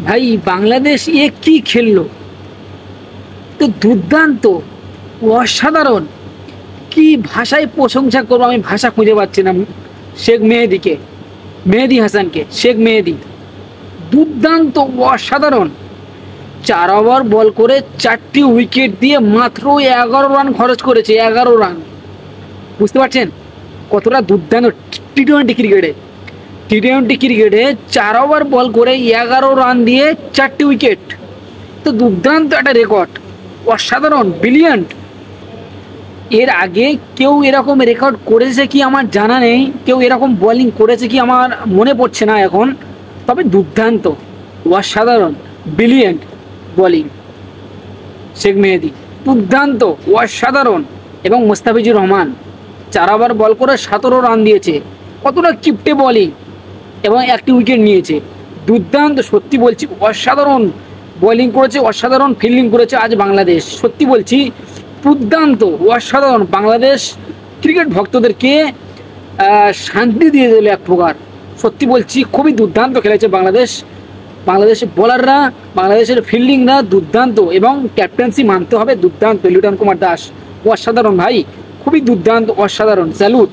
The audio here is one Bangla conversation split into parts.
ভাই বাংলাদেশ কি খেললো, তো দুর্দান্ত, অসাধারণ। কি ভাষায় প্রশংসা করবো, আমি ভাষা খুঁজে পাচ্ছি না। শেখ মেহেদিকে, মেহেদি হাসানকে, শেখ মেহেদি দুর্দান্ত, অসাধারণ। 4 ওভার বল করে 4টি উইকেট দিয়ে মাত্র 11 রান খরচ করেছে, 11 রান। বুঝতে পারছেন কতটা দুর্দান্ত। টি টোয়েন্টি ক্রিকেটে 4 ওভার বল করে 11 রান দিয়ে 4টি উইকেট, তো দুর্দান্ত একটা রেকর্ড, অসাধারণ, ব্রিলিয়ান্ট। এর আগে কেউ এরকম রেকর্ড করেছে কি আমার জানা নেই, কেউ এরকম বোলিং করেছে কি আমার মনে পড়ছে না এখন। তবে দুর্দান্ত, অসাধারণ, ব্রিলিয়ান্ট বোলিং শেখ মেহেদি, দুর্দান্ত, অসাধারণ। এবং মুস্তাফিজুর রহমান 4 ওভার বল করে 17 রান দিয়েছে, কতটা কিপটে বোলিং, এবং 1টি উইকেট নিয়েছে। দুর্দান্ত, সত্যি বলছি, অসাধারণ বোলিং করেছে, অসাধারণ ফিল্ডিং করেছে আজ বাংলাদেশ। সত্যি বলছি, দুর্দান্ত, অসাধারণ। বাংলাদেশ ক্রিকেট ভক্তদেরকে শান্তি দিয়ে দিল এক প্রকার। সত্যি বলছি, খুবই দুর্দান্ত খেলেছে বাংলাদেশ। বাংলাদেশের বোলাররা, বাংলাদেশের ফিল্ডিংরা দুর্দান্ত, এবং ক্যাপ্টেন্সি মানতে হবে দুর্দান্ত। লিটন কুমার দাস অসাধারণ ভাই, খুবই দুর্দান্ত, অসাধারণ। স্যালুট,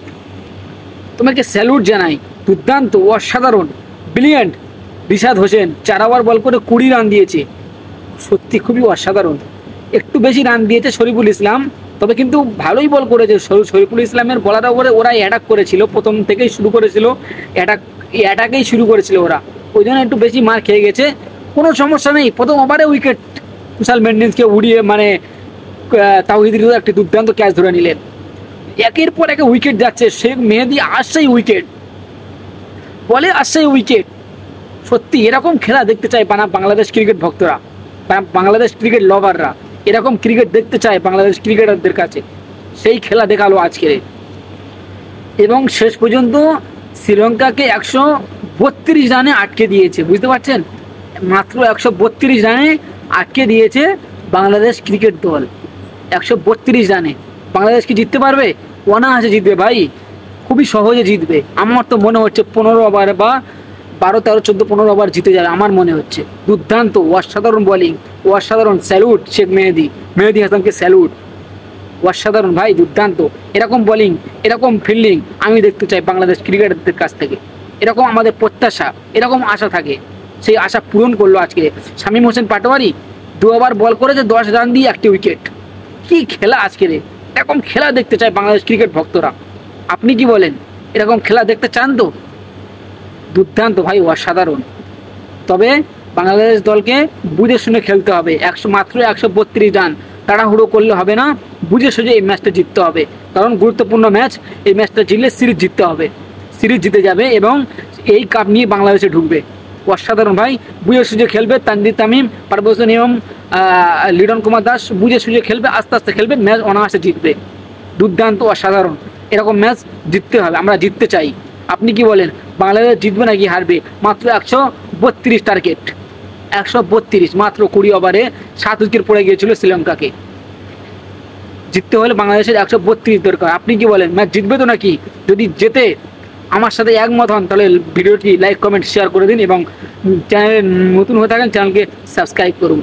তোমাকে স্যালুট জানাই। দুর্দান্ত, অসাধারণ, ব্রিলিয়ান্ট। রিশাদ হোসেন 4 ওভার বল করে 20 রান দিয়েছে, সত্যি খুবই অসাধারণ। একটু বেশি রান দিয়েছে শরীফুল ইসলাম, তবে কিন্তু ভালোই বল করেছে। শরীফুল ইসলামের বলার ওপরে ওরা অ্যাটাক করেছিল, প্রথম থেকেই শুরু করেছিল অ্যাটাকেই শুরু করেছিল ওরা, ওই জন্য একটু বেশি মার খেয়ে গেছে। কোনো সমস্যা নেই, প্রথম ওভারে উইকেট কুশাল মেন্ডিসকে উড়িয়ে, মানে তাওহিদের একটি দুর্দান্ত ক্যাচ ধরে নিলেন। একের পর এক উইকেট যাচ্ছে, শেখ মেহেদি আসছেই উইকেট, বলে আসছেই উইকেট। সত্যি এরকম খেলা দেখতে চায় বাংলাদেশ ক্রিকেট ভক্তরা, বাংলাদেশ ক্রিকেট লাভাররা। এরকম ক্রিকেট দেখতে চায় বাংলাদেশ ক্রিকেটারদের কাছে, সেই খেলা দেখালো আজকে। এবং শেষ পর্যন্ত শ্রীলঙ্কাকে 132 রানে আটকে দিয়েছে, বুঝতে পারছেন, মাত্র 132 রানে আটকে দিয়েছে বাংলাদেশ ক্রিকেট দল। 132 রানে বাংলাদেশ কি জিততে পারবে? অনায়াসে জিতবে ভাই, খুবই সহজে জিতবে। আমার তো মনে হচ্ছে 15 ওভার বা 12, 13, 14, 15 ওভার জিতে যাবে আমার মনে হচ্ছে। দুর্দান্ত, অসাধারণ বোলিং, অসাধারণ। স্যালুট শেখ মেহেদি হাসানকে স্যালুট, অসাধারণ ভাই, দুর্দান্ত। এরকম বোলিং, এরকম ফিল্ডিং আমি দেখতে চাই বাংলাদেশ ক্রিকেটারদের কাছ থেকে। এরকম আমাদের প্রত্যাশা, এরকম আশা থাকে, সেই আশা পূরণ করলো আজকে শামীম হোসেন পাটোয়ারি। 2 ওভার বল করেছে, 10 রান দিয়ে 1টি উইকেট। কি খেলা আজকে, এরকম খেলা দেখতে চায় বাংলাদেশ ক্রিকেট ভক্তরা। আপনি কি বলেন, এরকম খেলা দেখতে চান তো? দুর্দান্ত ভাই, অসাধারণ। তবে বাংলাদেশ দলকে বুঝে শুনে খেলতে হবে। মাত্র 132 রান, তাড়াহুড়ো করলে হবে না, বুঝে সুঝে এই ম্যাচটা জিততে হবে। কারণ গুরুত্বপূর্ণ ম্যাচ, এই ম্যাচটা জিতলে সিরিজ জিততে হবে, সিরিজ জিতে যাবে এবং এই কাপ নিয়ে বাংলাদেশে ঢুকবে। অসাধারণ ভাই, বুঝে সুঝে খেলবে তানজিদ তামিম, পারভেজ হোসেন এবং লিটন কুমার দাস বুঝে সুঝে খেলবে, আস্তে আস্তে খেলবে, ম্যাচ অনায়াসে জিতবে। দুর্দান্ত, অসাধারণ। এরকম ম্যাচ জিততে হবে, আমরা জিততে চাই। আপনি কি বলেন, বাংলাদেশ জিতবে নাকি হারবে? মাত্র 132 টার্গেট, 132, মাত্র 20 ওভারে 7 উইকেট পড়ে গিয়েছিল শ্রীলঙ্কাকে। জিততে হলে বাংলাদেশের 132 দরকার। আপনি কি বলেন, ম্যাচ জিতবে তো নাকি? যদি জেতে আমার সাথে একমত হন, তাহলে ভিডিওটি লাইক, কমেন্ট, শেয়ার করে দিন এবং চ্যানেলে নতুন হয়ে থাকেন চ্যানেলকে সাবস্ক্রাইব করুন।